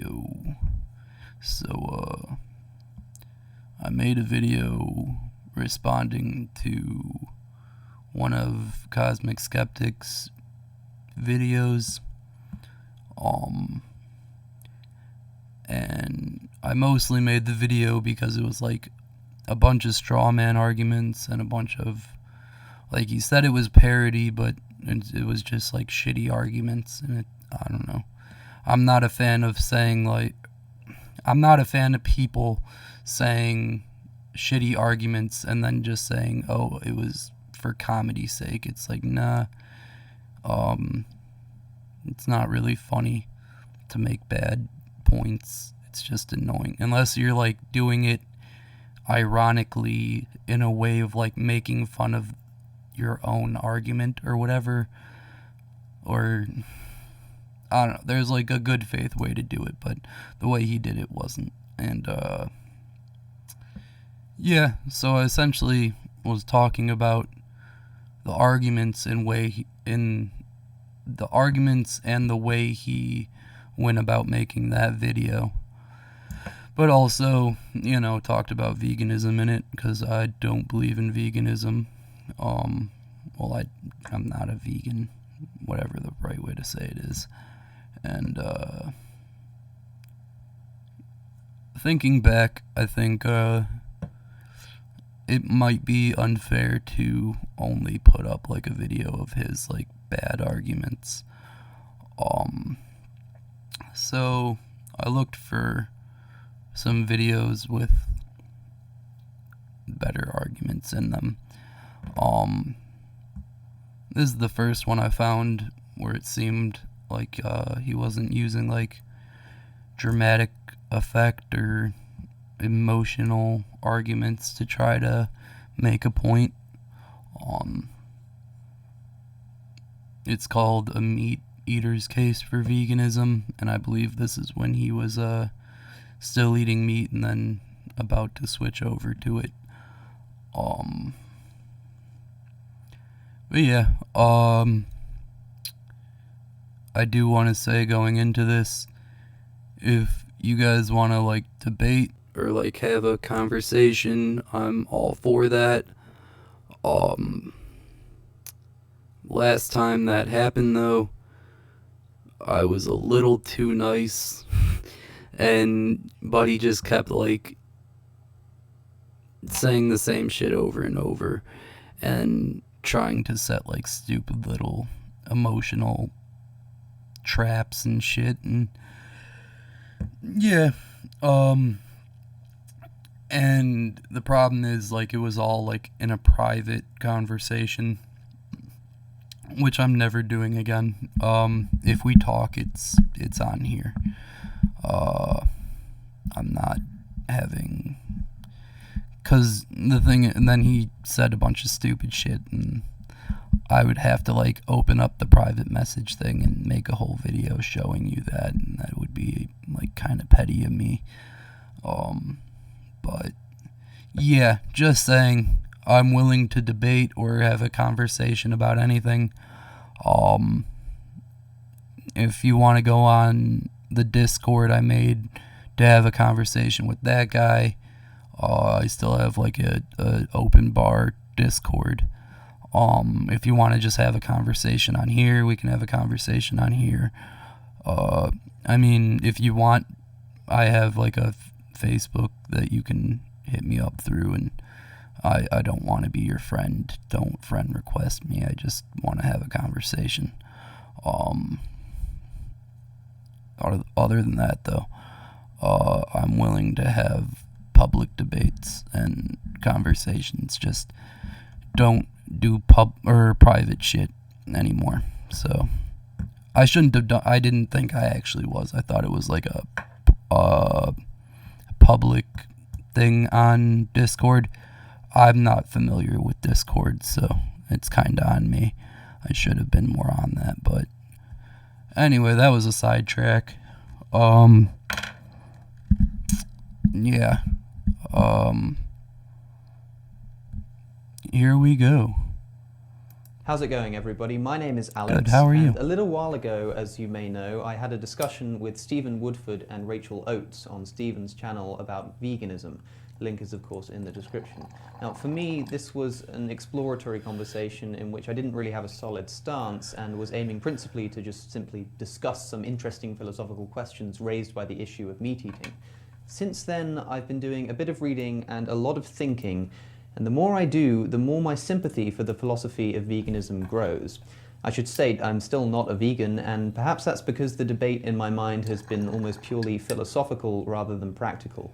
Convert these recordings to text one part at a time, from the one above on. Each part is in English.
video. So, I made a video responding to one of Cosmic Skeptic's videos. And I mostly made the video because it was like a bunch of straw man arguments and a bunch of, like, he said it was parody, but it was just like shitty arguments, and I don't know. I'm not a fan of people saying shitty arguments and then just saying, oh, it was for comedy's sake. It's like, nah, it's not really funny to make bad points. It's just annoying. Unless you're like doing it ironically in a way of like making fun of your own argument or whatever. Or, I don't know, there's like a good faith way to do it, but the way he did it wasn't. And, yeah, so I essentially was talking about the arguments and the way he went about making that video. But also, talked about veganism in it, because I don't believe in veganism. I'm not a vegan, whatever the right way to say it is. And, thinking back, I think, it might be unfair to only put up, like, a video of his, like, bad arguments. So I looked for some videos with better arguments in them. This is the first one I found where it seemed like he wasn't using like dramatic effect or emotional arguments to try to make a point. It's called A Meat Eater's Case for Veganism, and I believe this is when he was still eating meat and then about to switch over to it. But yeah, I do want to say going into this, if you guys want to like debate or like have a conversation, I'm all for that. Last time that happened though, I was a little too nice, but he just kept like saying the same shit over and over and trying to set like stupid little emotional traps and shit. And yeah, and the problem is like it was all like in a private conversation, which I'm never doing again. If we talk, it's on here. I'm not having, cause the thing, and then he said a bunch of stupid shit, and I would have to like open up the private message thing and make a whole video showing you that, and that would be like kind of petty of me. But yeah, just saying, I'm willing to debate or have a conversation about anything. If you want to go on the Discord I made to have a conversation with that guy, I still have like a open bar Discord. If you want to just have a conversation on here, we can have a conversation on here. I mean, if you want, I have like a Facebook that you can hit me up through, and I don't want to be your friend. Don't friend request me. I just want to have a conversation. Other than that, though, I'm willing to have public debates and conversations. Just don't do private shit anymore. So I shouldn't have done. I didn't think I actually was. I thought it was like a public thing on Discord. I'm not familiar with Discord, so it's kind of on me. I should have been more on that, but anyway, that was a sidetrack. Yeah. Here we go. How's it going, everybody? My name is Alex. Good, how are you? And a little while ago, as you may know, I had a discussion with Stephen Woodford and Rachel Oates on Stephen's channel about veganism. Link is, of course, in the description. Now, for me, this was an exploratory conversation in which I didn't really have a solid stance and was aiming principally to just simply discuss some interesting philosophical questions raised by the issue of meat eating. Since then, I've been doing a bit of reading and a lot of thinking, and the more I do, the more my sympathy for the philosophy of veganism grows. I should state I'm still not a vegan, and perhaps that's because the debate in my mind has been almost purely philosophical rather than practical.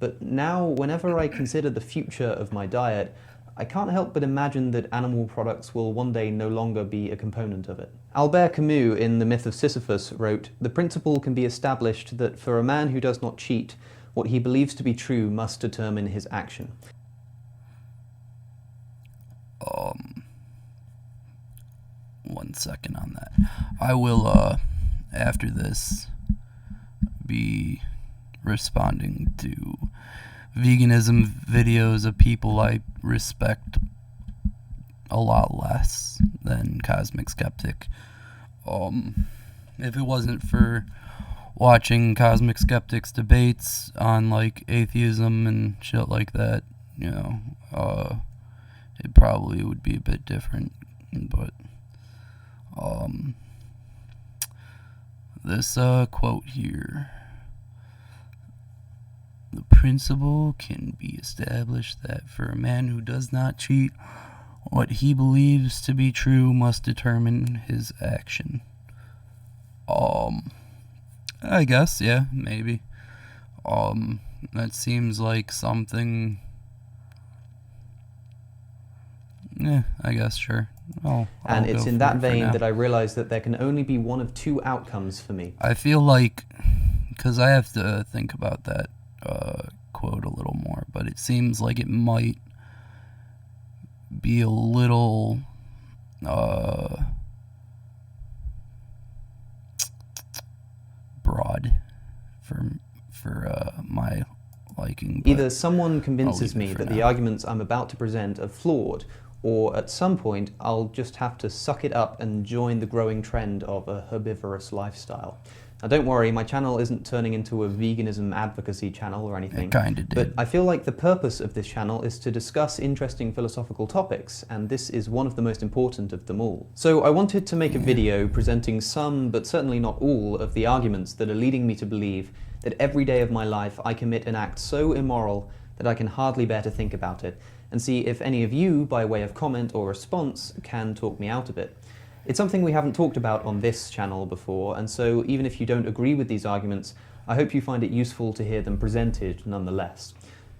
But now, whenever I consider the future of my diet, I can't help but imagine that animal products will one day no longer be a component of it. Albert Camus, in The Myth of Sisyphus, wrote, "The principle can be established that for a man who does not cheat, what he believes to be true must determine his action." One second on that. I will, after this, be responding to veganism videos of people I respect a lot less than Cosmic Skeptic. If it wasn't for watching Cosmic Skeptic's debates on, like, atheism and shit like that, you know, it probably would be a bit different, but this quote here: "The principle can be established that for a man who does not cheat, what he believes to be true must determine his action." I guess, yeah, maybe. That seems like something. I guess, sure. And it's in that vein that I realize that there can only be one of two outcomes for me. I feel like, because I have to think about that quote a little more, but it seems like it might be a little broad for my liking. Either someone convinces me that the arguments I'm about to present are flawed, or at some point I'll just have to suck it up and join the growing trend of a herbivorous lifestyle. Now don't worry, my channel isn't turning into a veganism advocacy channel or anything. It kinda did. But I feel like the purpose of this channel is to discuss interesting philosophical topics, and this is one of the most important of them all. So I wanted to make a video presenting some, but certainly not all, of the arguments that are leading me to believe that every day of my life I commit an act so immoral that I can hardly bear to think about it, and see if any of you, by way of comment or response, can talk me out of it. It's something we haven't talked about on this channel before, and so even if you don't agree with these arguments, I hope you find it useful to hear them presented nonetheless.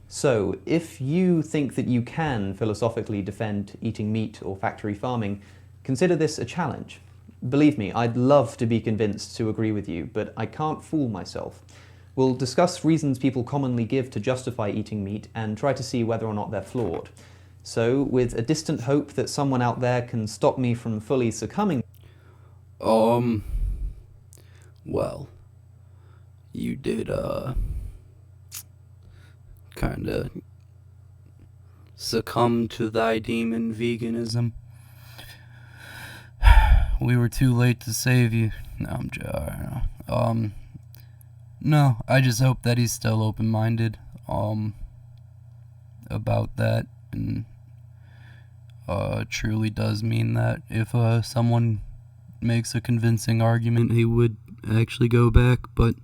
So, if you think that you can philosophically defend eating meat or factory farming, consider this a challenge. Believe me, I'd love to be convinced to agree with you, but I can't fool myself. We'll discuss reasons people commonly give to justify eating meat and try to see whether or not they're flawed. So, with a distant hope that someone out there can stop me from fully succumbing... Well, you did, kinda succumb to thy demon veganism. We were too late to save you. No, I'm joking. No, I just hope that he's still open-minded, about that, and truly does mean that if someone makes a convincing argument, he would actually go back. But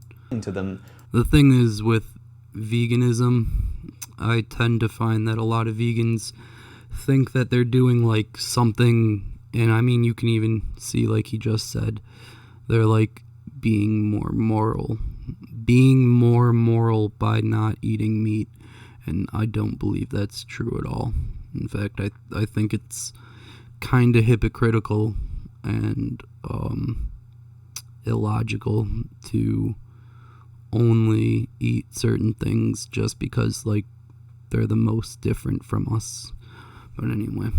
to them. The thing is, with veganism, I tend to find that a lot of vegans think that they're doing like something, and I mean, you can even see, like he just said, they're like being more moral by not eating meat, and I don't believe that's true at all. In fact, I think it's kind of hypocritical and illogical to only eat certain things just because, like, they're the most different from us. But anyway.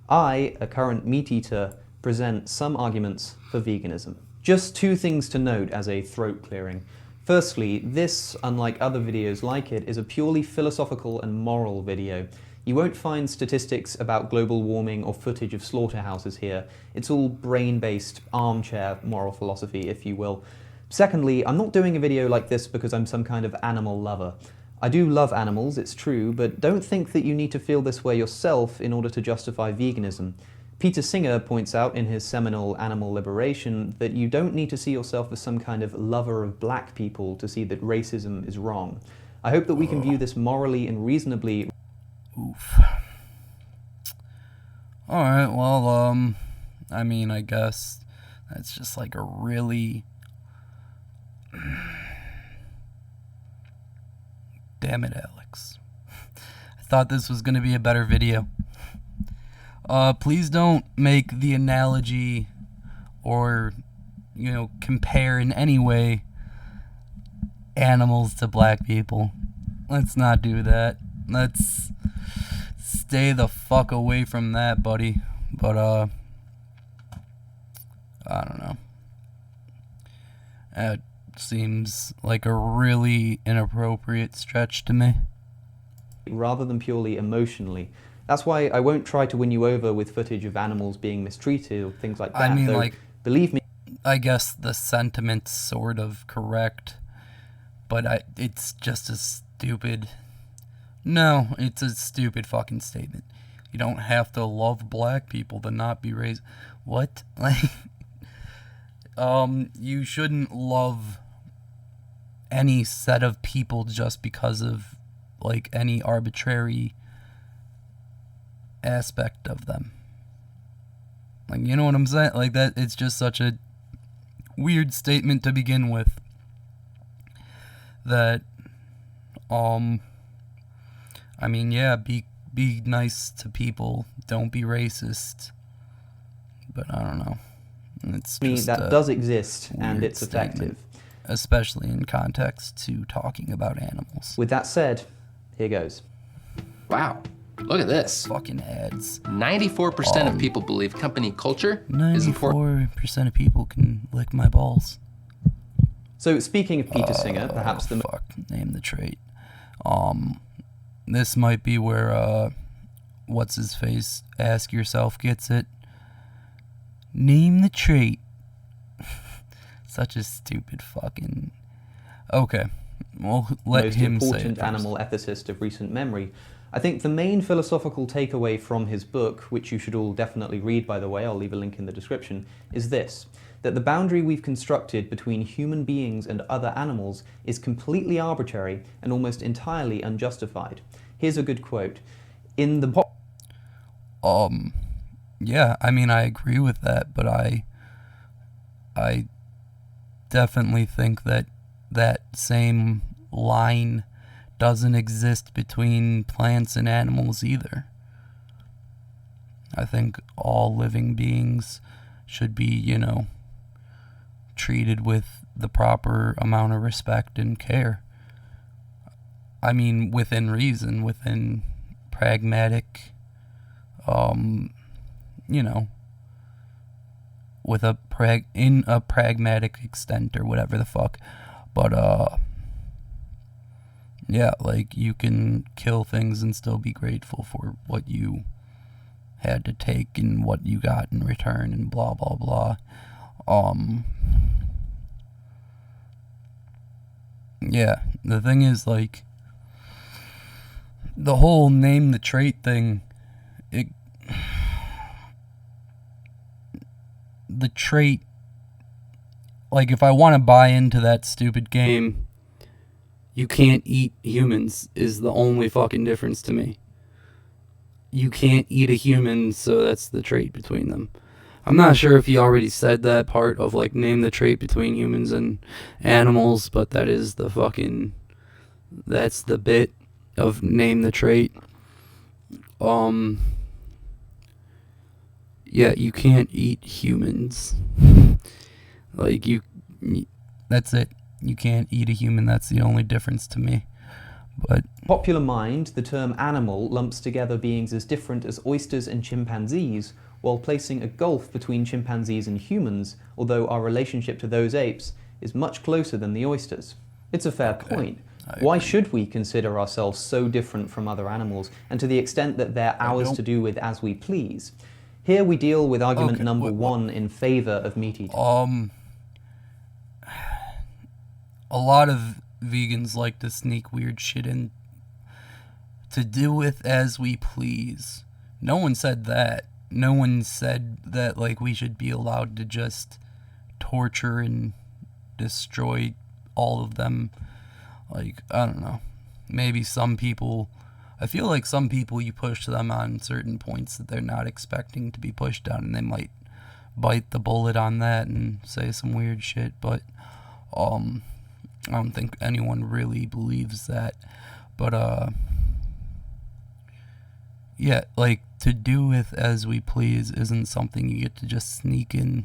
I, a current meat eater, present some arguments for veganism. Just two things to note as a throat clearing. Firstly, this, unlike other videos like it, is a purely philosophical and moral video. You won't find statistics about global warming or footage of slaughterhouses here. It's all brain-based, armchair moral philosophy, if you will. Secondly, I'm not doing a video like this because I'm some kind of animal lover. I do love animals, it's true, but don't think that you need to feel this way yourself in order to justify veganism. Peter Singer points out in his seminal Animal Liberation that you don't need to see yourself as some kind of lover of black people to see that racism is wrong. I hope that we can view this morally and reasonably. Oof. Alright, well, I mean, I guess that's just like a really... Damn it, Alex. I thought this was going to be a better video. Please don't make the analogy or, compare in any way animals to black people. Let's not do that. Let's stay the fuck away from that, buddy. But, I don't know. It seems like a really inappropriate stretch to me. Rather than purely emotionally. That's why I won't try to win you over with footage of animals being mistreated or things like that. I mean, though, like, believe me, I guess the sentiment's sort of correct, but it's just a stupid... No, it's a stupid fucking statement. You don't have to love black people to not be raised... What? Like... you shouldn't love any set of people just because of, like, any arbitrary aspect of them. Like, you know what I'm saying? Like, that, it's just such a weird statement to begin with. That, I mean, yeah, be nice to people. Don't be racist. But I don't know. It's just that does exist and it's effective. Especially in context to talking about animals. With that said, here goes. Wow, look at this. Fucking ads. 94% of people believe company culture is important. 94% of people can lick my balls. So speaking of Peter Singer, perhaps the... Fuck, name the trait. This might be where, what's-his-face, Ask Yourself gets it. Name the trait. Such a stupid fucking... Okay, well, let him say it. Most important animal ethicist of recent memory. I think the main philosophical takeaway from his book, which you should all definitely read, by the way, I'll leave a link in the description, is this: that the boundary we've constructed between human beings and other animals is completely arbitrary and almost entirely unjustified. Here's a good quote. In the... Yeah, I mean, I agree with that, but I definitely think that that same line doesn't exist between plants and animals either. I think all living beings should be, treated with the proper amount of respect and care. I mean, within reason, within pragmatic, with in a pragmatic extent or whatever the fuck. But, yeah, like, you can kill things and still be grateful for what you had to take and what you got in return and blah, blah, blah. Yeah, the thing is, like, the whole name the trait thing, the trait, like, if I want to buy into that stupid game, you can't eat humans is the only fucking difference to me. You can't eat a human, so that's the trait between them. I'm not sure if he already said that part of, like, name the trait between humans and animals, but that is the fucking, that's the bit of name the trait. Yeah, you can't eat humans. Like, that's it. You can't eat a human, that's the only difference to me. But popular mind, the term animal lumps together beings as different as oysters and chimpanzees, while placing a gulf between chimpanzees and humans, although our relationship to those apes is much closer than the oysters. It's a fair point. Why should we consider ourselves so different from other animals, and to the extent that they're ours to do with as we please? Here we deal with argument number one in favor of meat eating. A lot of vegans like to sneak weird shit in. To do with as we please. No one said that. No one said that, like, we should be allowed to just torture and destroy all of them. Like, I don't know. Maybe some people, I feel like some people, you push them on certain points that they're not expecting to be pushed on, and they might bite the bullet on that and say some weird shit, but I don't think anyone really believes that. But yeah, like, to do with as we please isn't something you get to just sneak in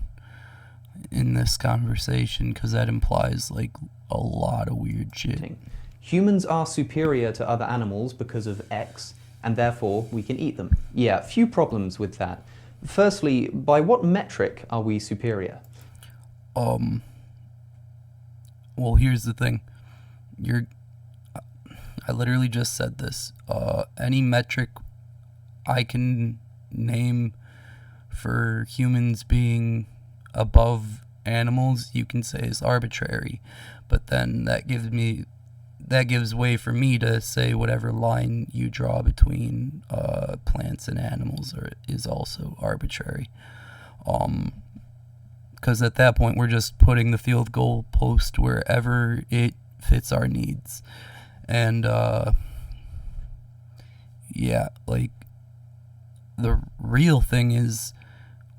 this conversation, because that implies, like, a lot of weird shit. Humans are superior to other animals because of X, and therefore we can eat them. Yeah, few problems with that. Firstly, by what metric are we superior? Well, here's the thing. I literally just said this. Any metric I can name for humans being above animals, you can say is arbitrary. But then that gives way for me to say whatever line you draw between plants and animals is also arbitrary. Because at that point we're just putting the field goal post wherever it fits our needs. And yeah, like, the real thing is,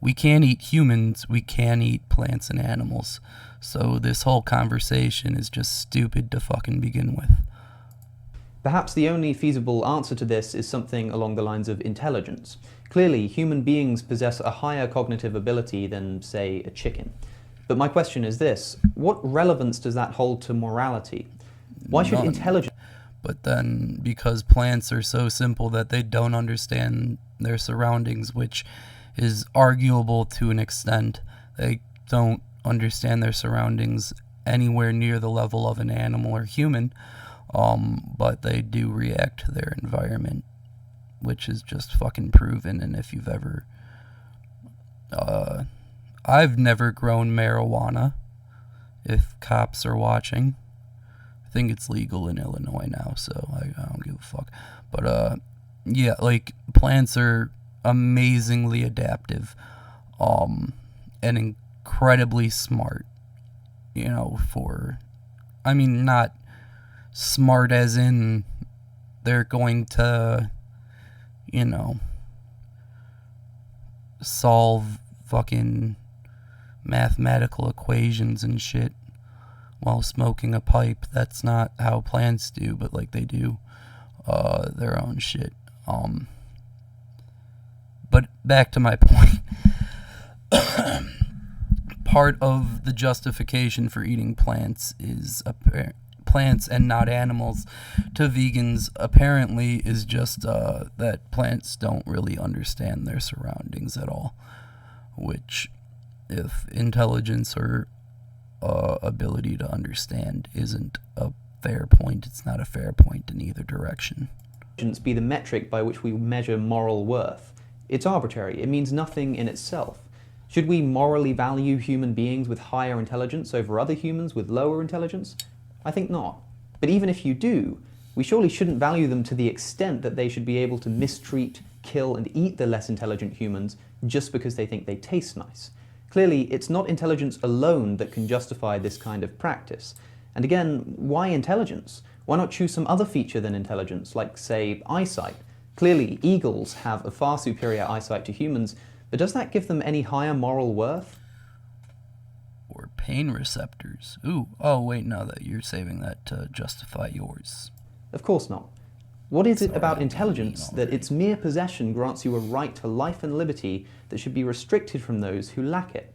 we can't eat humans, we can eat plants and animals. So this whole conversation is just stupid to fucking begin with. Perhaps the only feasible answer to this is something along the lines of intelligence. Clearly, human beings possess a higher cognitive ability than, say, a chicken. But my question is this: what relevance does that hold to morality? Why should intelligence... But then, because plants are so simple that they don't understand their surroundings, which is arguable to an extent, they don't understand their surroundings anywhere near the level of an animal or human, but they do react to their environment, which is just fucking proven. And if you've ever... I've never grown marijuana, if cops are watching. I think it's legal in Illinois now, so I don't give a fuck. But yeah, like, plants are amazingly adaptive, and incredibly smart, you know, I mean, not smart as in they're going to, you know, solve fucking mathematical equations and shit while smoking a pipe. That's not how plants do, but, like, they do their own shit. But back to my point. Part of the justification for eating plants is plants and not animals to vegans apparently is just that plants don't really understand their surroundings at all, which, if intelligence or ability to understand isn't a fair point, it's not a fair point in either direction. Be the metric by which we measure moral worth. It's arbitrary. It means nothing in itself. Should we morally value human beings with higher intelligence over other humans with lower intelligence? I think not. But even if you do, we surely shouldn't value them to the extent that they should be able to mistreat, kill, and eat the less intelligent humans just because they think they taste nice. Clearly, it's not intelligence alone that can justify this kind of practice. And again, why intelligence? Why not choose some other feature than intelligence, like, say, eyesight? Clearly, eagles have a far superior eyesight to humans, but does that give them any higher moral worth? Or pain receptors. Ooh, oh wait, no, that you're saving that to justify yours. Of course not. What is it about intelligence that its mere possession grants you a right to life and liberty that should be restricted from those who lack it?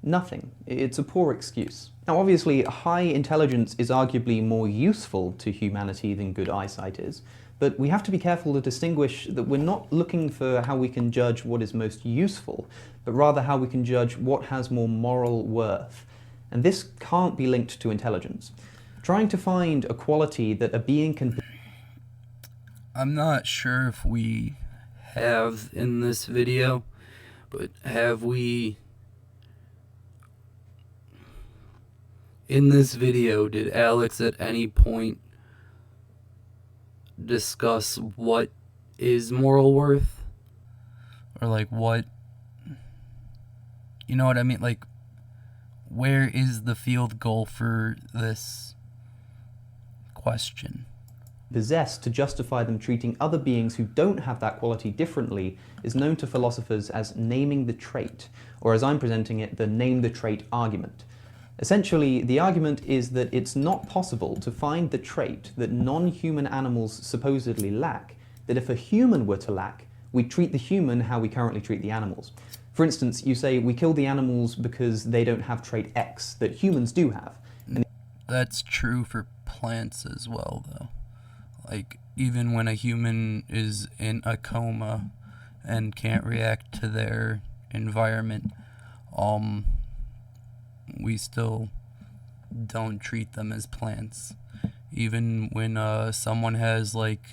Nothing. It's a poor excuse. Now, obviously, high intelligence is arguably more useful to humanity than good eyesight is, but we have to be careful to distinguish that we're not looking for how we can judge what is most useful, but rather how we can judge what has more moral worth. And this can't be linked to intelligence. trying to find a quality that a being can... I'm not sure if we have in this video, but have we... In this video, did Alex at any point discuss what is moral worth? Or like what... You know what I mean? Like, where is the field goal for this question? possess to justify them treating other beings who don't have that quality differently is known to philosophers as naming the trait, or as I'm presenting it, the name the trait argument. Essentially, the argument is that it's not possible to find the trait that non-human animals supposedly lack, that if a human were to lack, we treat the human how we currently treat the animals. For instance, you say we kill the animals because they don't have trait X that humans do have. And that's true for plants as well, though. Like, even when a human is in a coma and can't react to their environment, we still don't treat them as plants. Even when someone has, like,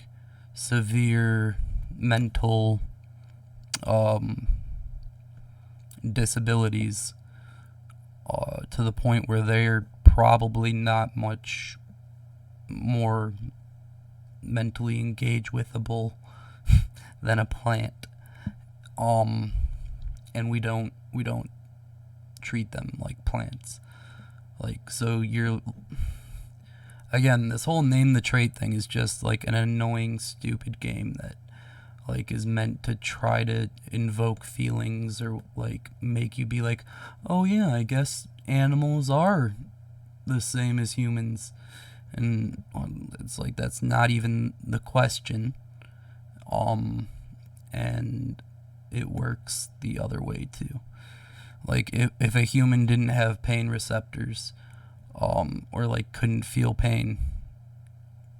severe mental disabilities, to the point where they're probably not much more mentally engaged withable than a plant, and we don't treat them like plants. Like, so you're, again, this whole name the trait thing is just like an annoying, stupid game that, like, is meant to try to invoke feelings or, like, make you be like, oh yeah, I guess animals are the same as humans. And it's like, that's not even the question. And it works the other way too. Like, if a human didn't have pain receptors, or like couldn't feel pain,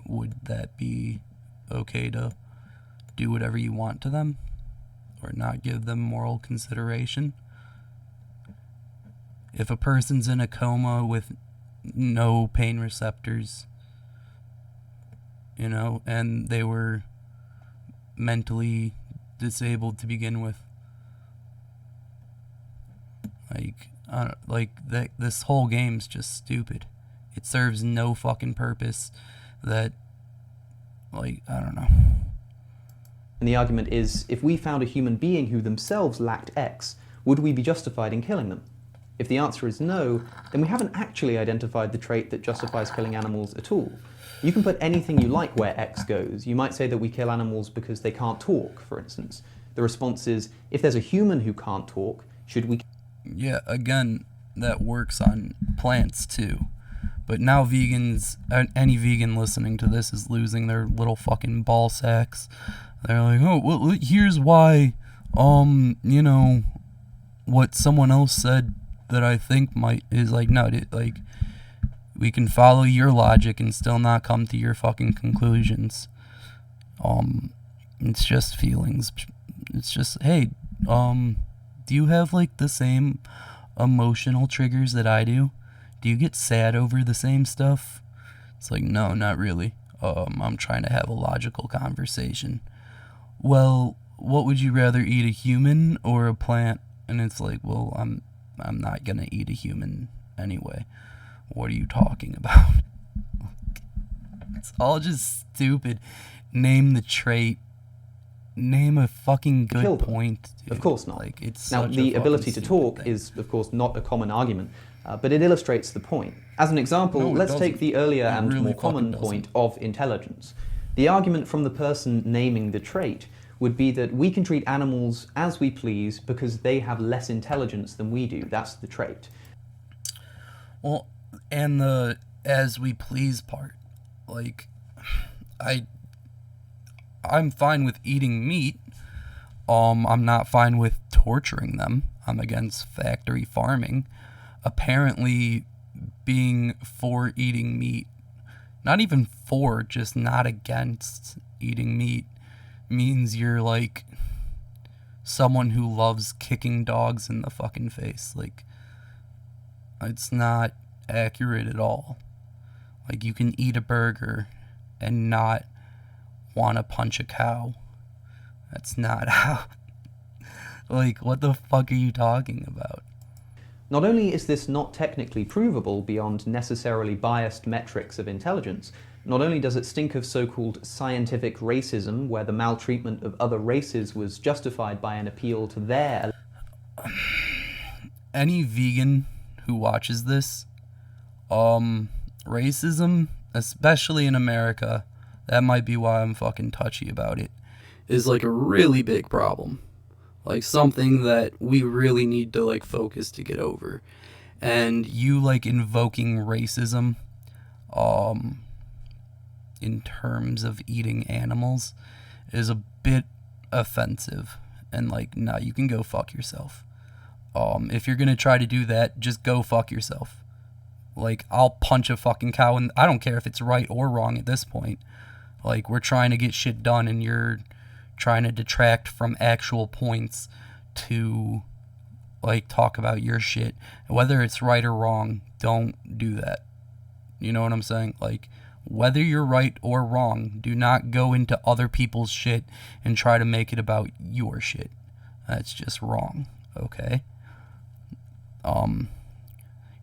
would that be okay to do whatever you want to them, or not give them moral consideration? If a person's in a coma with no pain receptors, you know, and they were mentally disabled to begin with, this whole game's just stupid. It serves no fucking purpose. That, like, I don't know. the argument is, if we found a human being who themselves lacked X, would we be justified in killing them? If the answer is no, then we haven't actually identified the trait that justifies killing animals at all. You can put anything you like where X goes. You might say that we kill animals because they can't talk, for instance. The response is, if there's a human who can't talk, should we... Yeah, again, that works on plants too. But now vegans, any vegan listening to this is losing their little fucking ball sacks. They're like, oh, well, here's why, you know, what someone else said that I think is like, no, like, we can follow your logic and still not come to your fucking conclusions. It's just feelings. It's just, hey, do you have, like, the same emotional triggers that I do? Do you get sad over the same stuff? It's like, no, not really. I'm trying to have a logical conversation. Well, what would you rather eat, a human or a plant? And it's like, well, I'm not gonna eat a human anyway. What are you talking about? It's all just stupid. Name the trait. Name a fucking good point. Dude. Of course not. Like, it's now, such the a ability to talk thing. is, of course, not a common argument, but it illustrates the point. As an example, No, let's take the earlier It and really more fucking common doesn't. point of intelligence. The argument from the person naming the trait would be that we can treat animals as we please because they have less intelligence than we do. That's the trait. Well, and the as we please part, like, I'm fine with eating meat. I'm not fine with torturing them. I'm against factory farming. Apparently, being for eating meat, not even for, just not against eating meat, means you're like someone who loves kicking dogs in the fucking face. Like, it's not accurate at all. Like, you can eat a burger and not want to punch a cow. That's not how. Like, what the fuck are you talking about? Not only is this not technically provable beyond necessarily biased metrics of intelligence, not only does it stink of so-called scientific racism, where the maltreatment of other races was justified by an appeal to their... Any vegan who watches this, racism, especially in America, that might be why I'm fucking touchy about it, is like a really big problem. Like, something that we really need to, like, focus to get over. And you, like, invoking racism, in terms of eating animals is a bit offensive. And, like, nah, you can go fuck yourself. If you're gonna try to do that, just go fuck yourself. Like, I'll punch a fucking cow, and I don't care if it's right or wrong at this point. Like, we're trying to get shit done, and you're trying to detract from actual points to, like, talk about your shit. Whether it's right or wrong, don't do that. You know what I'm saying? Like, whether you're right or wrong, do not go into other people's shit and try to make it about your shit. That's just wrong, okay?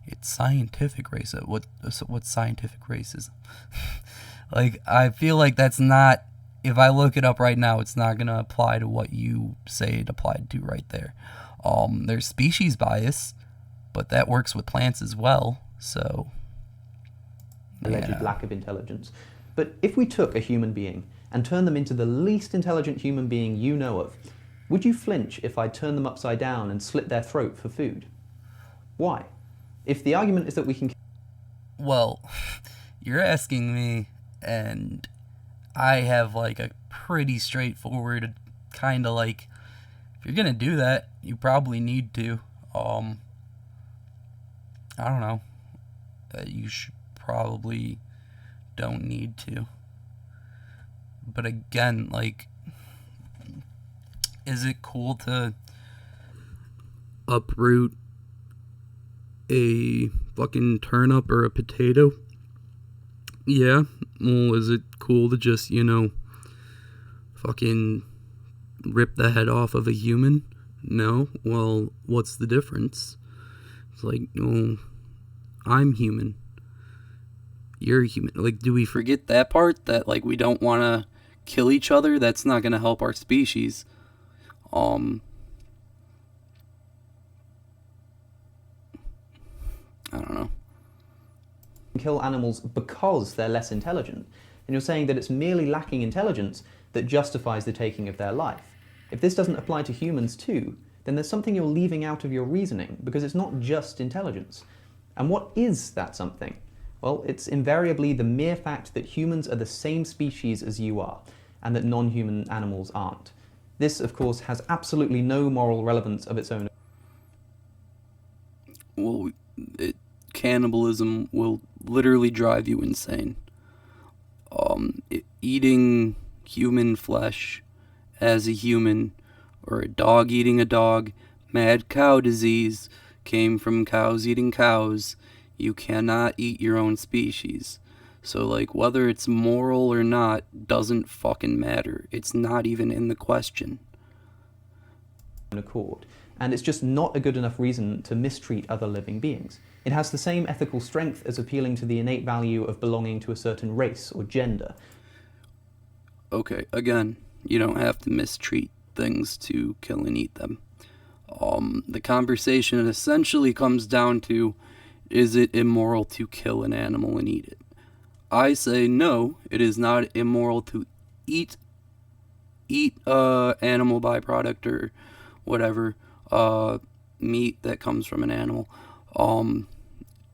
It's scientific racism. What's scientific racism? Like, I feel like that's not, if I look it up right now, it's not going to apply to what you say it applied to right there. There's species bias, but that works with plants as well, so... alleged lack of intelligence. But if we took a human being and turned them into the least intelligent human being you know of, would you flinch if I turned them upside down and slit their throat for food? Why? If the argument is that we can... Well, you're asking me, and I have, like, a pretty straightforward kind of, like, if you're gonna do that, you probably need to. I don't know. You should probably don't need to. But again, like, is it cool to uproot a fucking turnip or a potato? Yeah. Well, is it cool to just, fucking rip the head off of a human? No. Well, what's the difference? It's like, oh, I'm human. You're human. Like, do we forget that part? That, like, we don't want to kill each other? That's not going to help our species. I don't know. Kill animals because they're less intelligent. And you're saying that it's merely lacking intelligence that justifies the taking of their life. If this doesn't apply to humans too, then there's something you're leaving out of your reasoning, because it's not just intelligence. And what is that something? Well, it's invariably the mere fact that humans are the same species as you are, and that non-human animals aren't. This, of course, has absolutely no moral relevance of its own. Well, cannibalism will literally drive you insane. Eating human flesh as a human, or a dog eating a dog, mad cow disease came from cows eating cows. You cannot eat your own species. So, like, whether it's moral or not doesn't fucking matter. It's not even in the question. Accord. And it's just not a good enough reason to mistreat other living beings. It has the same ethical strength as appealing to the innate value of belonging to a certain race or gender. Okay, again, you don't have to mistreat things to kill and eat them. The conversation essentially comes down to, is it immoral to kill an animal and eat it? I say no, it is not immoral to eat animal byproduct or whatever, meat that comes from an animal.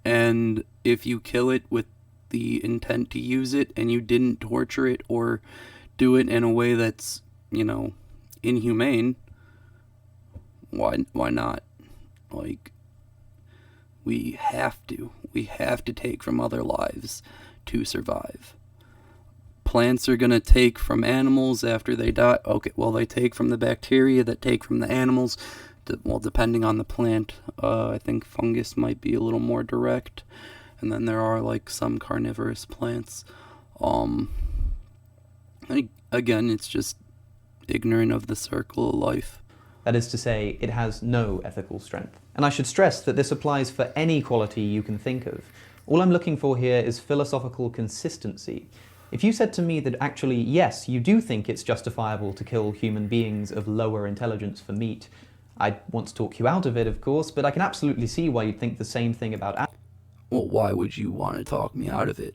And if you kill it with the intent to use it and you didn't torture it or do it in a way that's, inhumane, why not? Like, we have to take from other lives to survive. Plants are going to take from animals after they die. Okay, well, they take from the bacteria that take from the animals. Well, depending on the plant, I think fungus might be a little more direct. and then there are like some carnivorous plants. Again, it's just ignorant of the circle of life. That is to say, it has no ethical strength. And I should stress that this applies for any quality you can think of. All I'm looking for here is philosophical consistency. If you said to me that actually, yes, you do think it's justifiable to kill human beings of lower intelligence for meat, I'd want to talk you out of it, of course, but I can absolutely see why you'd think the same thing about animals. Well, why would you want to talk me out of it?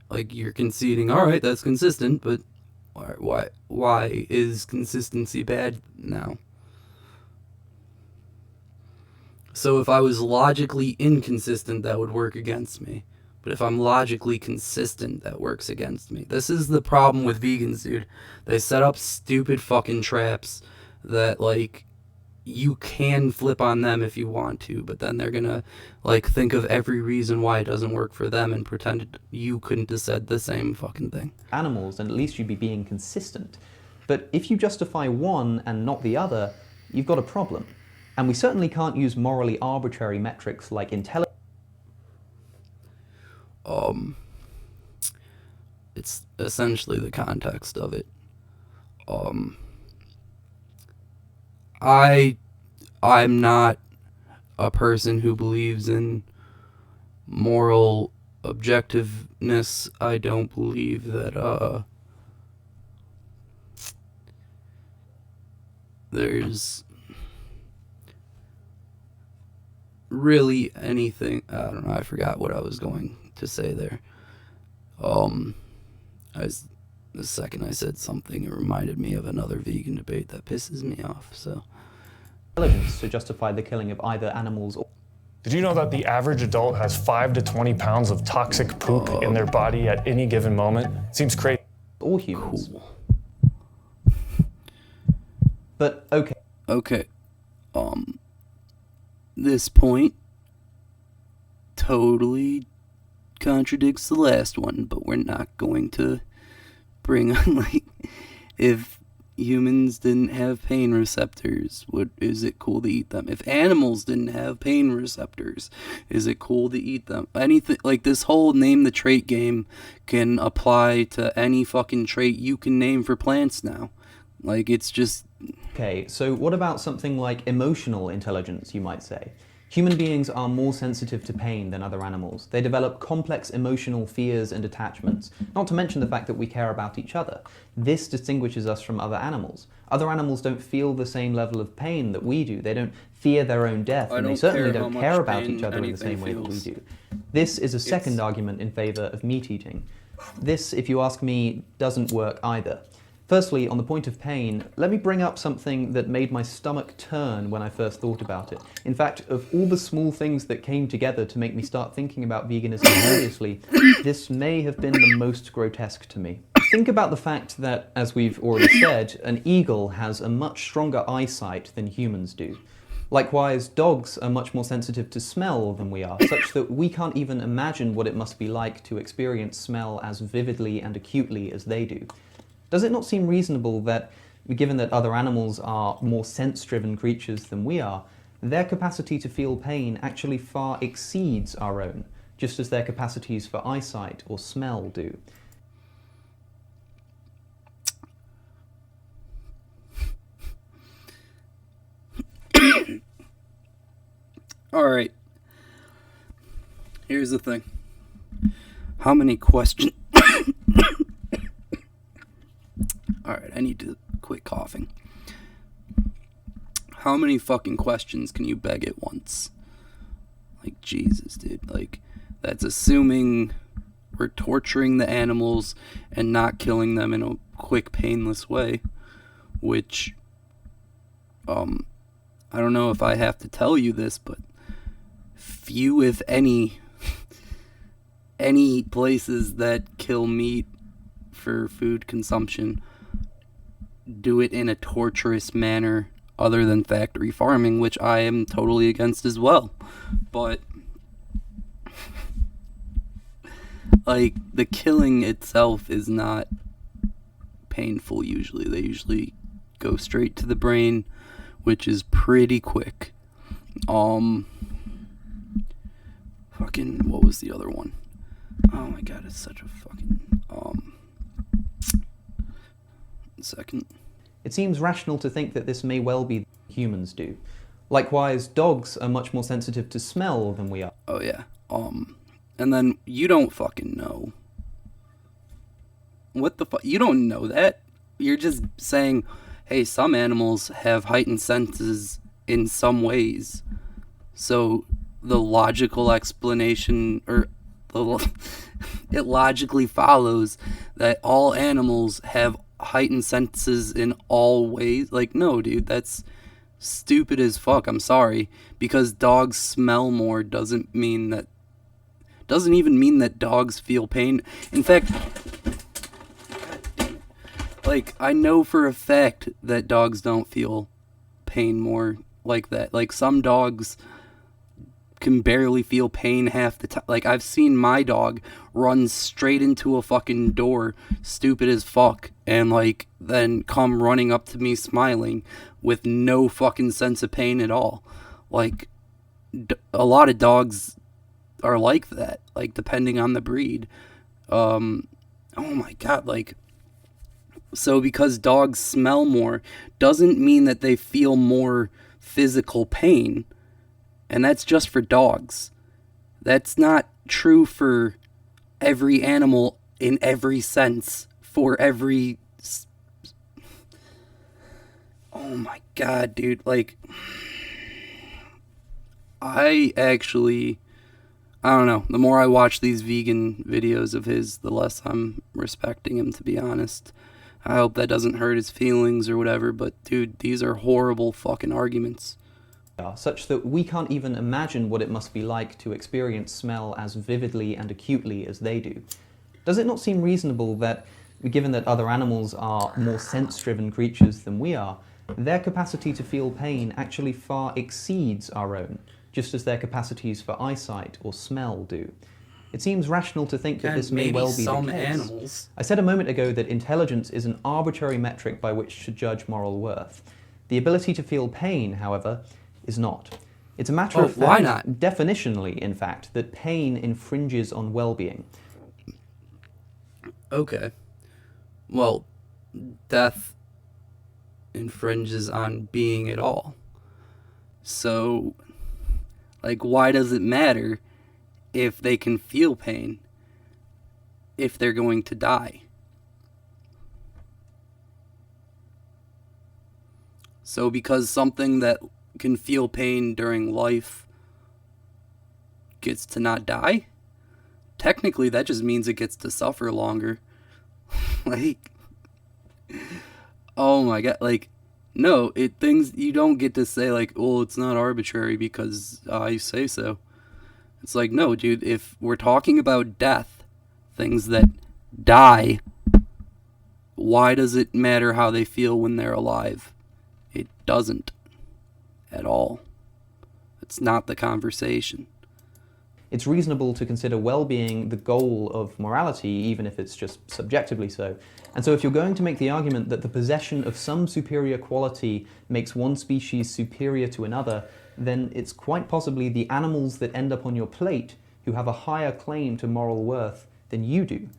Like, you're conceding, alright, that's consistent, but why is consistency bad now? So if I was logically inconsistent, that would work against me. But if I'm logically consistent, that works against me. This is the problem with vegans, dude. They set up stupid fucking traps that, like, you can flip on them if you want to, but then they're gonna, like, think of every reason why it doesn't work for them and pretend you couldn't have said the same fucking thing. Animals, and at least you'd be being consistent. But if you justify one and not the other, you've got a problem. And we certainly can't use morally arbitrary metrics like intelligence. It's essentially the context of it. I'm not a person who believes in moral objectiveness. I don't believe that there's really anything. I don't know, I forgot what I was going to say there. The second I said something, it reminded me of another vegan debate that pisses me off, so. Intelligence to justify the killing of either animals or... Did you know that the average adult has 5 to 20 pounds of toxic poop in their body at any given moment? Seems crazy. Or humans. Cool. But, okay. Okay. This point totally contradicts the last one, but we're not going to bring on, like, if humans didn't have pain receptors, is it cool to eat them? If animals didn't have pain receptors, is it cool to eat them? Anything, like, this whole name the trait game can apply to any fucking trait you can name for plants now. Like, it's just... Okay, so what about something like emotional intelligence, you might say? Human beings are more sensitive to pain than other animals. They develop complex emotional fears and attachments, not to mention the fact that we care about each other. This distinguishes us from other animals. Other animals don't feel the same level of pain that we do. They don't fear their own death, and they certainly don't care about each other in the same way that we do. This is a second argument in favor of meat eating. This, if you ask me, doesn't work either. Firstly, on the point of pain, let me bring up something that made my stomach turn when I first thought about it. In fact, of all the small things that came together to make me start thinking about veganism seriously, this may have been the most grotesque to me. Think about the fact that, as we've already said, an eagle has a much stronger eyesight than humans do. Likewise, dogs are much more sensitive to smell than we are, such that we can't even imagine what it must be like to experience smell as vividly and acutely as they do. Does it not seem reasonable that, given that other animals are more sense-driven creatures than we are, their capacity to feel pain actually far exceeds our own, just as their capacities for eyesight or smell do? Alright. Here's the thing. How many questions... Alright, I need to quit coughing. How many fucking questions can you beg at once? Like, Jesus, dude. Like, that's assuming we're torturing the animals and not killing them in a quick, painless way. Which, I don't know if I have to tell you this, but few, if any, any places that kill meat for food consumption do it in a torturous manner other than factory farming, which I am totally against as well. But, like, the killing itself is not painful usually. They usually go straight to the brain, which is pretty quick. fucking, what was the other one? Oh my god, it's such a fucking, second. It seems rational to think that this may well be humans do. Likewise, dogs are much more sensitive to smell than we are. Oh yeah. And then you don't fucking know. What the fuck? You don't know that. You're just saying, hey, some animals have heightened senses in some ways. So the logical explanation, or it logically follows that all animals have heightened senses in all ways. Like, no, dude, that's stupid as fuck. I'm sorry. Because dogs smell more doesn't even mean that dogs feel pain. In fact, like, I know for a fact that dogs don't feel pain more like that. Like, some dogs can barely feel pain half the time. Like, I've seen my dog run straight into a fucking door, stupid as fuck, and, like, then come running up to me smiling with no fucking sense of pain at all. Like, a lot of dogs are like that, like, depending on the breed. Oh my god, like, so because dogs smell more doesn't mean that they feel more physical pain. And that's just for dogs. That's not true for every animal in every sense. For every... Oh my god, dude. Like, I don't know. The more I watch these vegan videos of his, the less I'm respecting him, to be honest. I hope that doesn't hurt his feelings or whatever, but dude, these are horrible fucking arguments. Such that we can't even imagine what it must be like to experience smell as vividly and acutely as they do. Does it not seem reasonable that, given that other animals are more sense-driven creatures than we are, their capacity to feel pain actually far exceeds our own, just as their capacities for eyesight or smell do? It seems rational to think that this may well be the case. Animals. I said a moment ago that intelligence is an arbitrary metric by which to judge moral worth. The ability to feel pain, however, is not. It's a matter of fact, why not? definitionally, in fact, that pain infringes on well-being. Okay. Well, death infringes on being at all. So, like, why does it matter if they can feel pain if they're going to die? So because something that can feel pain during life gets to not die, technically that just means it gets to suffer longer. Like, oh my god, like, no, things you don't get to say, like, well, it's not arbitrary because I say so. It's like, no, dude, if we're talking about death, things that die, why does it matter how they feel when they're alive? It doesn't at all. It's not the conversation. It's reasonable to consider well-being the goal of morality, even if it's just subjectively so. And so if you're going to make the argument that the possession of some superior quality makes one species superior to another, then it's quite possibly the animals that end up on your plate who have a higher claim to moral worth than you do.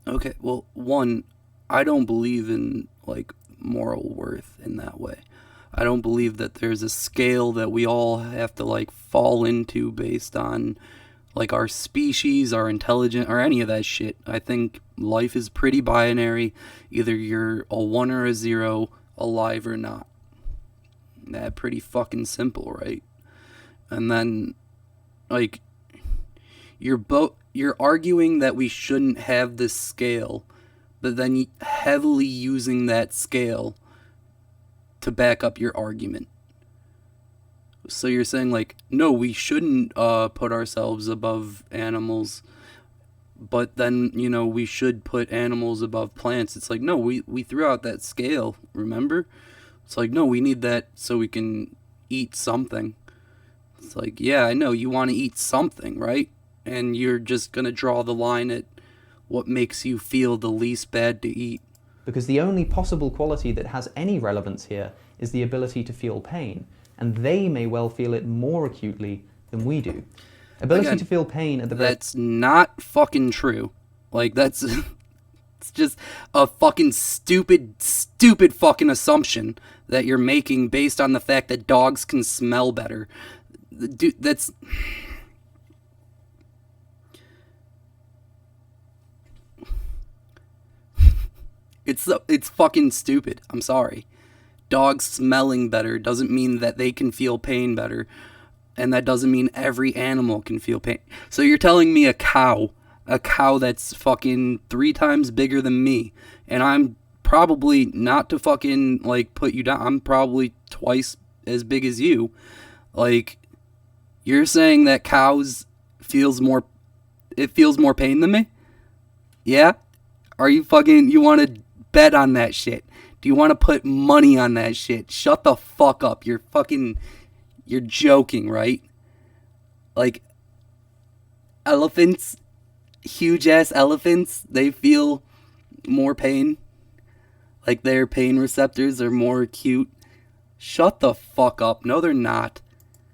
Okay, well, one, I don't believe in, like, moral worth in that way. I don't believe that there's a scale that we all have to, like, fall into based on, like, our species, our intelligence, or any of that shit. I think life is pretty binary. Either you're a 1 or a 0, alive or not. That pretty fucking simple, right? And then, like, you're arguing that we shouldn't have this scale, but then heavily using that scale to back up your argument. So you're saying, like, no, we shouldn't put ourselves above animals, but then, you know, we should put animals above plants. It's like, no, we threw out that scale, remember? It's like, no, we need that so we can eat something. It's like, yeah, I know, you want to eat something, right? And you're just going to draw the line at what makes you feel the least bad to eat. Because the only possible quality that has any relevance here is the ability to feel pain, and they may well feel it more acutely than we do. Ability Again, to feel pain at the very... That's not fucking true. Like, that's... It's just a fucking stupid fucking assumption that you're making based on the fact that dogs can smell better. Dude, that's... It's fucking stupid. I'm sorry. Dogs smelling better doesn't mean that they can feel pain better. And that doesn't mean every animal can feel pain. So you're telling me a cow that's fucking 3 times bigger than me, and I'm probably, not to fucking, like, put you down, I'm probably twice as big as you. Like, you're saying that cows feels more pain than me? Yeah? Are you fucking, you want to bet on that shit? Do you want to put money on that shit? Shut the fuck up. You're joking, right? Like, elephants, huge ass elephants, they feel more pain. Like, their pain receptors are more acute. Shut the fuck up. No, they're not.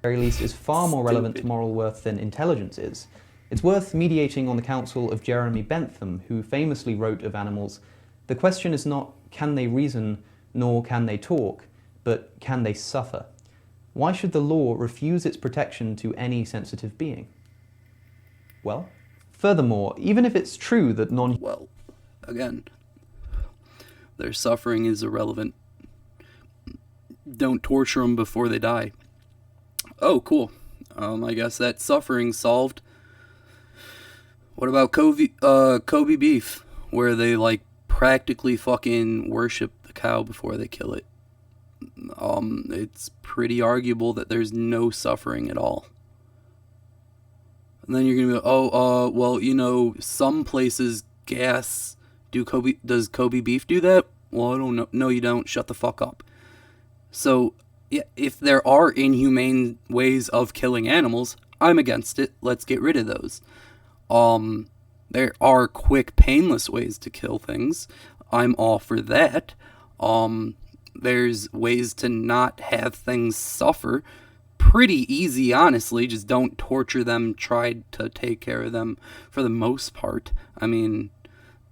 very least is far more relevant to moral worth than intelligence is. It's worth mediating on the counsel of Jeremy Bentham, who famously wrote of animals, "The question is not, can they reason, nor can they talk, but can they suffer? Why should the law refuse its protection to any sensitive being?" Well, furthermore, even if it's true that Well, again, their suffering is irrelevant. Don't torture them before they die. Oh, cool. I guess that suffering's solved. What about Kobe beef, where they, like, practically fucking worship the cow before they kill it? It's pretty arguable that there's no suffering at all. And then you're gonna be like, well, you know, some places gas. Does Kobe beef do that? Well, I don't know. No, you don't. Shut the fuck up. So, yeah, if there are inhumane ways of killing animals, I'm against it. Let's get rid of those. There are quick, painless ways to kill things. I'm all for that. There's ways to not have things suffer. Pretty easy, honestly. Just don't torture them. Try to take care of them for the most part. I mean,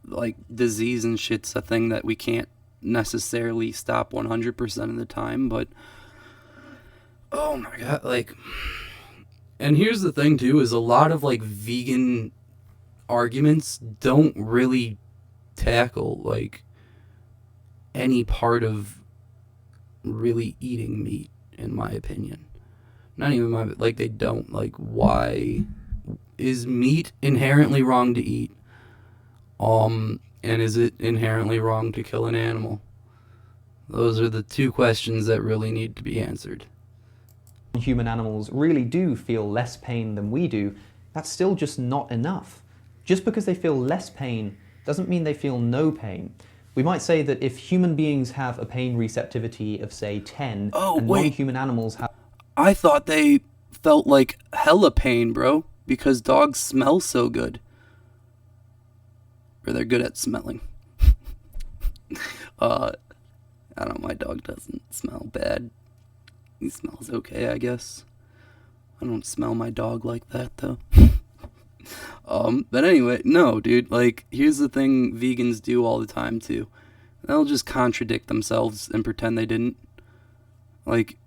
like, disease and shit's a thing that we can't necessarily stop 100% of the time, but oh my god, like, and here's the thing too, is a lot of, like, vegan arguments don't really tackle, like, any part of really eating meat, in my opinion. Not even my, like, they don't, like, why is meat inherently wrong to eat? And is it inherently wrong to kill an animal? Those are the two questions that really need to be answered. Human animals really do feel less pain than we do, that's still just not enough. Just because they feel less pain doesn't mean they feel no pain. We might say that if human beings have a pain receptivity of, say, 10, and non-human animals have... I thought they felt like hella pain, bro, because dogs smell so good. Or they're good at smelling. I don't know, my dog doesn't smell bad. He smells okay, I guess. I don't smell my dog like that, though. But anyway, no, dude, like, here's the thing vegans do all the time, too. They'll just contradict themselves and pretend they didn't. Like,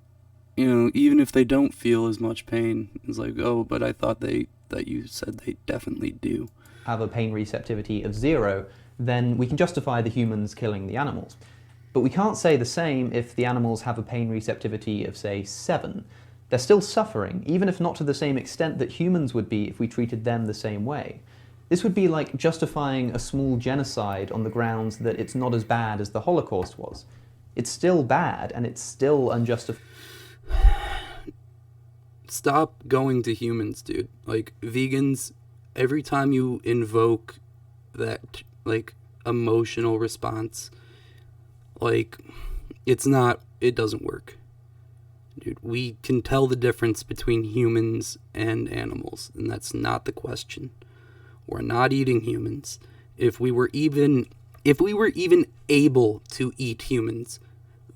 you know, even if they don't feel as much pain, it's like, oh, but I thought that you said they definitely do. Have a pain receptivity of 0, then we can justify the humans killing the animals. But we can't say the same if the animals have a pain receptivity of, say, 7. They're still suffering, even if not to the same extent that humans would be if we treated them the same way. This would be like justifying a small genocide on the grounds that it's not as bad as the Holocaust was. It's still bad, and it's still unjustified. Stop going to humans, dude. Like, vegans, every time you invoke that, like, emotional response, like, it doesn't work. Dude, we can tell the difference between humans and animals, and that's not the question. We're not eating humans. If we were even able to eat humans,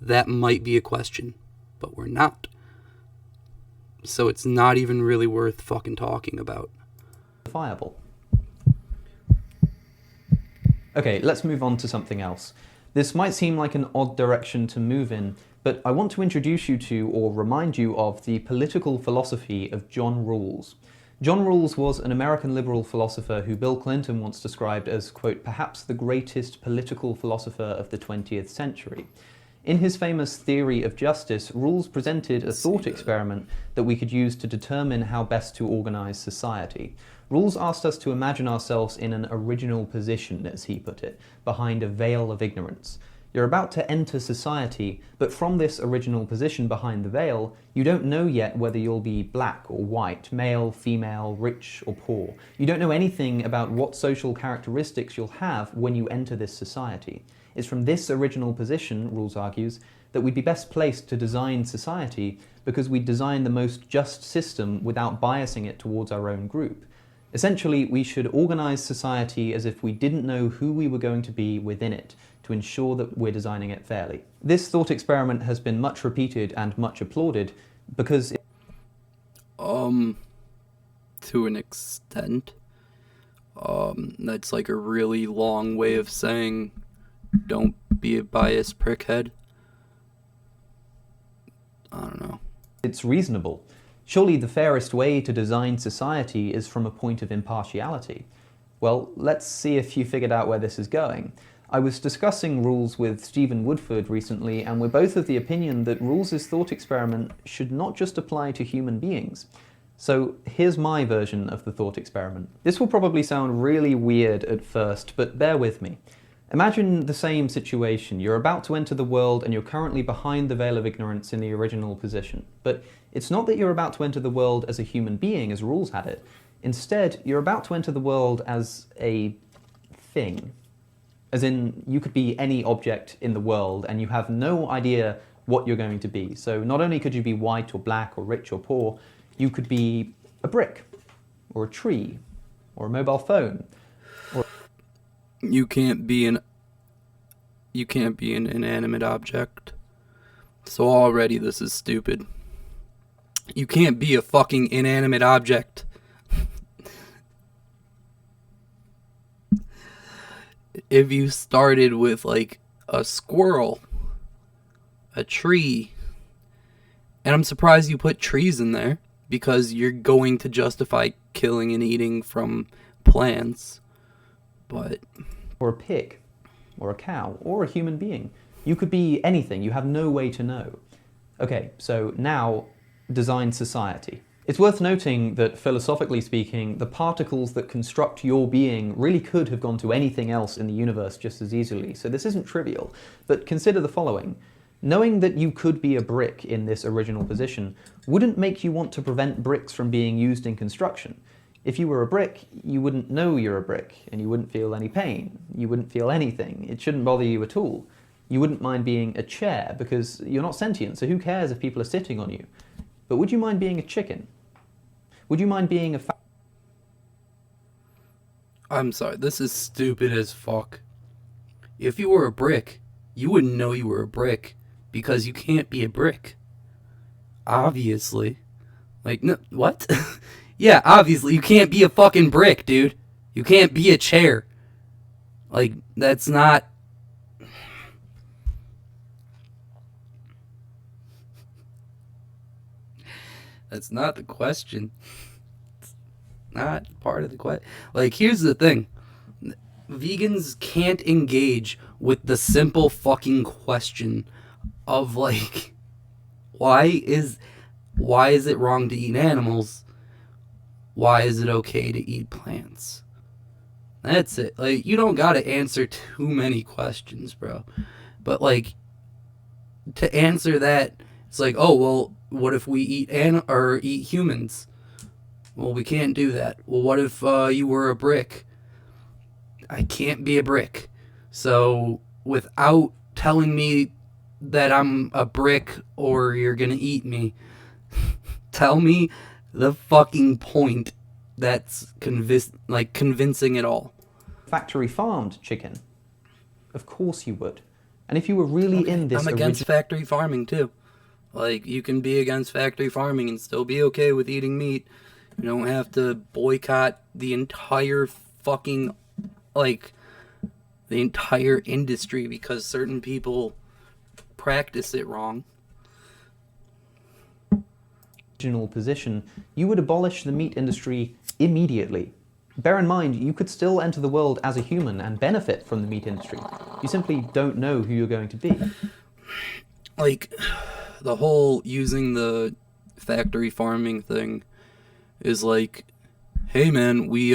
that might be a question, but we're not. So it's not even really worth fucking talking about. Viable. Okay, let's move on to something else. This might seem like an odd direction to move in, but I want to introduce you to, or remind you of, the political philosophy of John Rawls. John Rawls was an American liberal philosopher who Bill Clinton once described as, quote, perhaps the greatest political philosopher of the 20th century. In his famous Theory of Justice, Rawls presented a thought experiment that we could use to determine how best to organize society. Rawls asked us to imagine ourselves in an original position, as he put it, behind a veil of ignorance. You're about to enter society, but from this original position behind the veil, you don't know yet whether you'll be black or white, male, female, rich or poor. You don't know anything about what social characteristics you'll have when you enter this society. It's from this original position, Rawls argues, that we'd be best placed to design society because we design the most just system without biasing it towards our own group. Essentially, we should organize society as if we didn't know who we were going to be within it, to ensure that we're designing it fairly. This thought experiment has been much repeated and much applauded because to an extent. That's like a really long way of saying don't be a biased prickhead. I don't know. It's reasonable. Surely the fairest way to design society is from a point of impartiality. Well, let's see if you figured out where this is going. I was discussing Rawls with Stephen Woodford recently, and we're both of the opinion that Rawls's thought experiment should not just apply to human beings. So here's my version of the thought experiment. This will probably sound really weird at first, but bear with me. Imagine the same situation. You're about to enter the world and you're currently behind the veil of ignorance in the original position. But it's not that you're about to enter the world as a human being, as Rawls had it. Instead, you're about to enter the world as a thing. As in, you could be any object in the world and you have no idea what you're going to be. So not only could you be white or black or rich or poor, you could be a brick or a tree or a mobile phone. You can't be an inanimate object. So already this is stupid. You can't be a fucking inanimate object. If you started with like a squirrel, a tree, and I'm surprised you put trees in there because you're going to justify killing and eating from plants. But or a pig, or a cow, or a human being. You could be anything, you have no way to know. Okay, so now, design society. It's worth noting that, philosophically speaking, the particles that construct your being really could have gone to anything else in the universe just as easily, so this isn't trivial. But consider the following. Knowing that you could be a brick in this original position wouldn't make you want to prevent bricks from being used in construction. If you were a brick, you wouldn't know you're a brick, and you wouldn't feel any pain. You wouldn't feel anything. It shouldn't bother you at all. You wouldn't mind being a chair, because you're not sentient, so who cares if people are sitting on you? But would you mind being a chicken? Would you mind being a I'm sorry, this is stupid as fuck. If you were a brick, you wouldn't know you were a brick, because you can't be a brick. Obviously. Like, no, what? Yeah, obviously, you can't be a fucking brick, dude. You can't be a chair. Like, that's not... That's not the question. It's not part of the question. Like, here's the thing. Vegans can't engage with the simple fucking question of, like, why is it wrong to eat animals? Why is it okay to eat plants? That's it. Like, you don't gotta answer too many questions, bro. But, like, to answer that, it's like, oh, well, what if we eat eat humans? Well, we can't do that. Well, what if you were a brick? I can't be a brick. So, without telling me that I'm a brick or you're gonna eat me, tell me the fucking point that's convincing it all. factory farmed chicken? Of course you would. And if you were really in this I'm against factory farming too. Like, you can be against factory farming and still be okay with eating meat. You don't have to boycott the entire fucking, like, the entire industry because certain people practice it wrong. Original position, you would abolish the meat industry immediately. Bear in mind, you could still enter the world as a human and benefit from the meat industry. You simply don't know who you're going to be. Like, the whole using the factory farming thing is like, hey man, we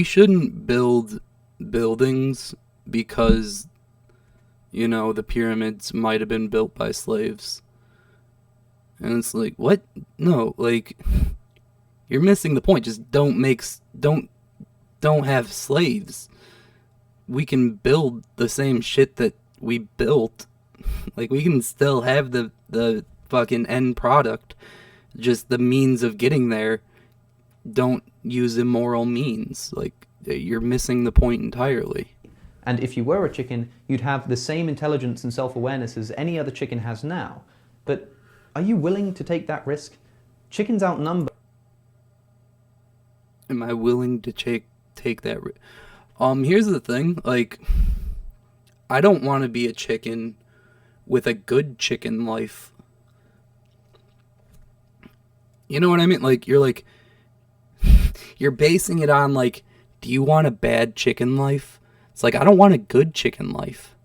shouldn't build buildings because, you know, the pyramids might have been built by slaves. And it's like, what? No, like, you're missing the point. Just don't have slaves. We can build the same shit that we built. Like, we can still have the fucking end product. Just the means of getting there don't use immoral means. Like, you're missing the point entirely. And if you were a chicken, you'd have the same intelligence and self-awareness as any other chicken has now. But are you willing to take that risk? Chickens outnumber... Am I willing to take that risk? Here's the thing. Like, I don't want to be a chicken with a good chicken life. You know what I mean? Like, you're basing it on, like, do you want a bad chicken life? It's like, I don't want a good chicken life.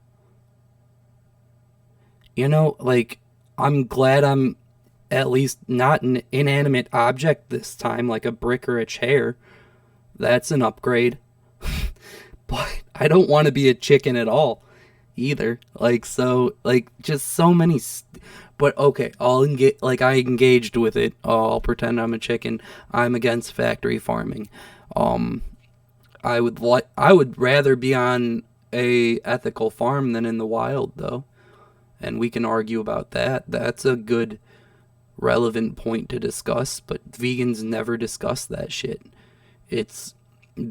You know, like, I'm glad I'm at least not an inanimate object this time, like a brick or a chair. That's an upgrade. But I don't want to be a chicken at all either. Like, so, like, just so many... But okay, I engaged with it. I'll pretend I'm a chicken. I'm against factory farming. I would rather be on a ethical farm than in the wild, though. And we can argue about that. That's a good, relevant point to discuss, but vegans never discuss that shit. It's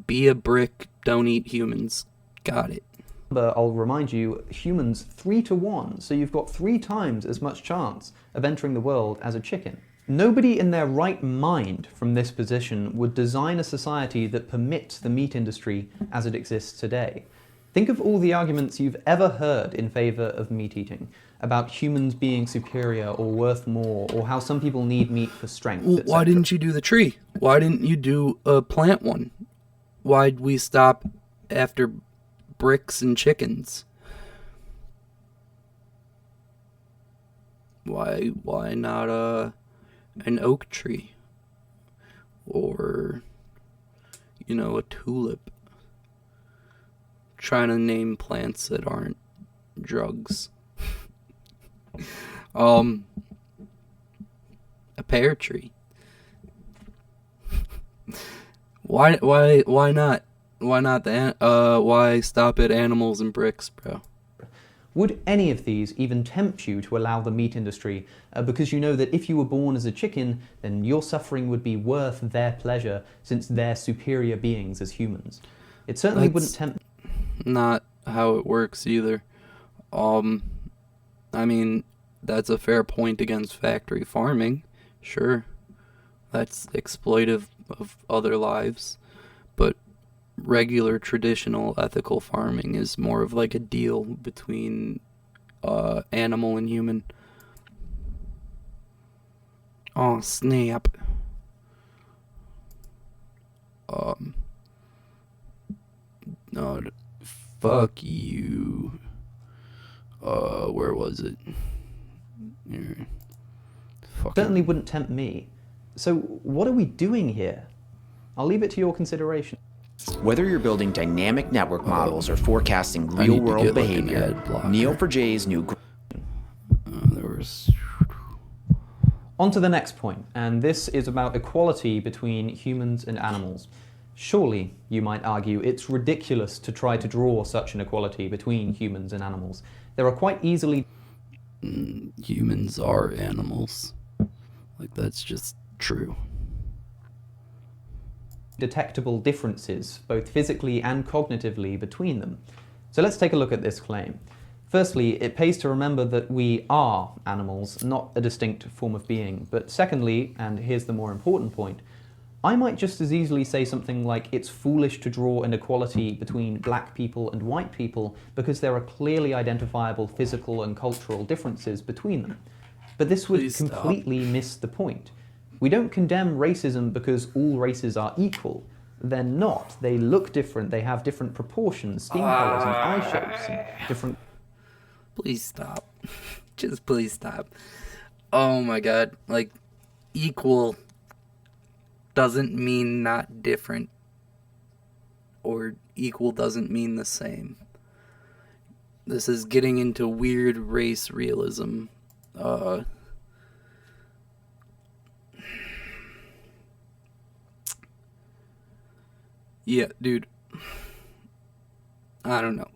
be a brick, don't eat humans. Got it. But I'll remind you, humans 3-to-1, so you've got 3 times as much chance of entering the world as a chicken. Nobody in their right mind from this position would design a society that permits the meat industry as it exists today. Think of all the arguments you've ever heard in favor of meat eating, about humans being superior or worth more, or how some people need meat for strength, Well, etc. why didn't you do the tree? Why didn't you do a plant one? Why'd we stop after bricks and chickens? Why not an oak tree? Or, you know, a tulip? Trying to name plants that aren't drugs. A pear tree. Why not? Why not why stop at animals and bricks, bro? Would any of these even tempt you to allow the meat industry because you know that if you were born as a chicken, then your suffering would be worth their pleasure since they're superior beings as humans? It certainly wouldn't tempt... Not how it works either. I mean, that's a fair point against factory farming. Sure. That's exploitive of other lives. But regular, traditional, ethical farming is more of like a deal between animal and human. Oh, snap. No, fuck you. Where was it? Here. certainly wouldn't tempt me. So what are we doing here? I'll leave it to your consideration. Whether you're building dynamic network models or forecasting I need to real-world get, like, an behavior, ad blocker. Neo4j's new... There was... On to the next point, and this is about equality between humans and animals. Surely, you might argue, it's ridiculous to try to draw such an equality between humans and animals. There are quite easily... Humans are animals. Like, that's just true. detectable differences, both physically and cognitively, between them. So let's take a look at this claim. Firstly, it pays to remember that we are animals, not a distinct form of being. But secondly, and here's the more important point, I might just as easily say something like it's foolish to draw an equality between black people and white people because there are clearly identifiable physical and cultural differences between them. But this would Please stop. completely miss the point. We don't condemn racism because all races are equal. They're not. They look different, they have different proportions, skin colors and eye shapes, and different... Please stop. Just please stop. Oh my god. Like, equal doesn't mean not different. Or equal doesn't mean the same. This is getting into weird race realism. Yeah, dude. I don't know.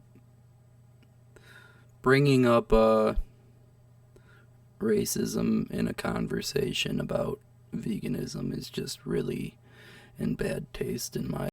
Bringing up racism in a conversation about veganism is just really in bad taste in my